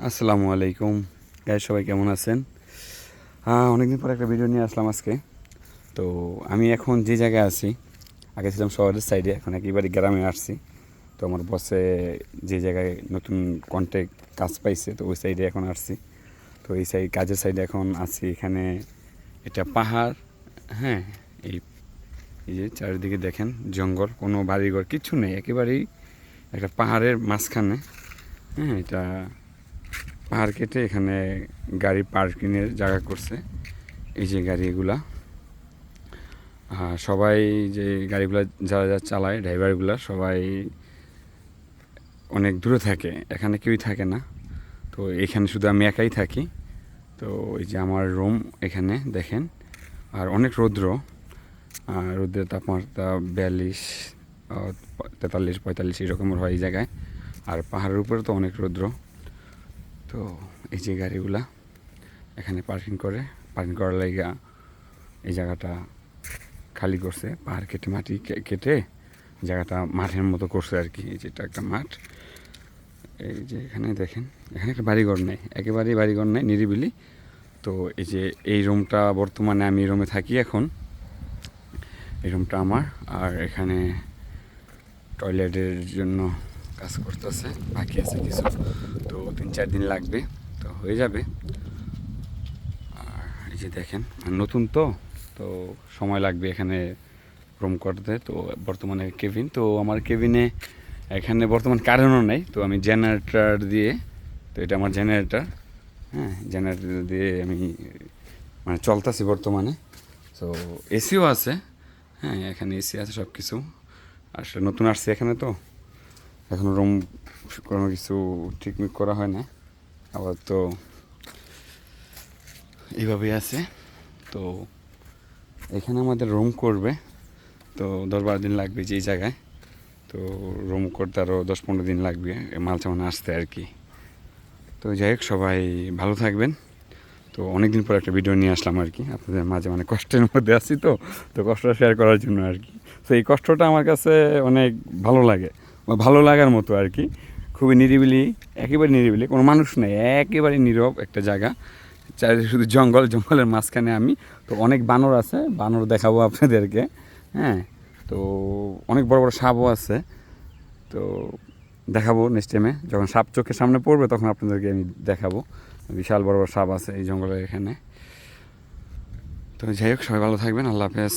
আসসালামু আলাইকুম গাইস, সবাই কেমন আছেন? অনেকদিন পর একটা ভিডিও নিয়ে আসলাম আজকে। তো আমি এখন যে জায়গায় আছি, আগে ছিলাম শহরের সাইডে, এখন একেবারে গ্রামে আসছি। তো আমার বসে যে জায়গায় নতুন কন্ট্যাক্ট কাজ পাইছে, তো ওই সাইডে এখন আসছি। তো এই কাজের সাইডে এখন আছি। এখানে এটা পাহাড়, হ্যাঁ। এই এই যে চারিদিকে দেখেন জঙ্গল, কোনো বাড়িঘর কিচ্ছু নেই, একেবারেই একটা পাহাড়ের মাঝখানে। হ্যাঁ, এটা পাহাড় কেটে এখানে গাড়ি পার্কিংয়ের জায়গা করছে। এই যে গাড়িগুলা, সবাই যে গাড়িগুলো যারা চালায়, ড্রাইভারগুলা সবাই অনেক দূরে থাকে, এখানে কেউই থাকে না। তো এখানে শুধু আমি একাই থাকি। তো এই যে আমার রুম এখানে দেখেন, আর অনেক রৌদ্র, রৌদ্রের তাপমাত্রা 42, 43, 45 এরকমের হয় এই জায়গায়। আর পাহাড়ের উপরে তো অনেক রৌদ্র। তো এই যে গাড়িগুলা এখানে পার্কিং করার লাইগা এই জায়গাটা খালি করছে, পাহাড় কেটে মাটি কেটে জায়গাটা মাঠের মতো করছে আর কি। এই যে এটা একটা মাঠ, এই যে এখানে দেখেন, এখানে একটা বাড়িঘর নেই, একেবারেই বাড়িঘর নেই, নিরিবিলি। তো এই যে এই রুমটা বর্তমানে আমি এই রুমে থাকি এখন, এই রুমটা আমার। আর এখানে টয়লেটের জন্য কাজ করতেছে, বাকি আছে কিছু, তো 3-4 দিন লাগবে, তো হয়ে যাবে। আর এই যে দেখেন, নতুন তো তো সময় লাগবে এখানে রুম করতে। তো বর্তমানে কেবিন, তো আমার কেবিনে এখানে বর্তমান কারেন্টও নেই, তো আমি জেনারেটর দিয়ে, তো এটা আমার জেনারেটর, হ্যাঁ, জেনারেটর দিয়ে আমি মানে চলতেছি বর্তমানে। তো এসিও আছে, হ্যাঁ, এখানে এসি আছে, সব কিছু। আসলে নতুন আসছে এখানে, তো এখনও রুম কোনো কিছু ঠিকঠাক করা হয় না, আবার তো এইভাবেই আছে। তো এখানে আমাদের রুম করবে, তো 10-12 দিন লাগবে যে জায়গায়। তো রুম করতে আরও 10-15 দিন লাগবে মাল সামান আসতে আর কি। তো যাই হোক, সবাই ভালো থাকবেন। তো অনেক দিন পর একটা ভিডিও নিয়ে আসলাম আর কি আপনাদের মাঝে, মানে কষ্টের মধ্যে আছি, তো তো কষ্টটা শেয়ার করার জন্য আর কি। তো এই কষ্টটা আমার কাছে অনেক ভালো লাগে, বা ভালো লাগার মতো আর কি। খুবই নিরিবিলি, একেবারে নিরিবিলি, কোনো মানুষ নেই, একেবারে নীরব একটা জায়গা, চারিদিকে শুধু জঙ্গল, জঙ্গলের মাঝখানে আমি। তো অনেক বানর আছে, বানর দেখাবো আপনাদেরকে, হ্যাঁ। তো অনেক বড় বড় সাপও আছে, তো দেখাবো নেক্সট টাইমে, যখন সাপ চোখের সামনে পড়বে তখন আপনাদেরকে আমি দেখাবো। বিশাল বড় বড় সাপ আছে এই জঙ্গলের এখানে। তো যাই হোক, সবাই ভালো থাকবেন, আল্লাহ হাফেজ।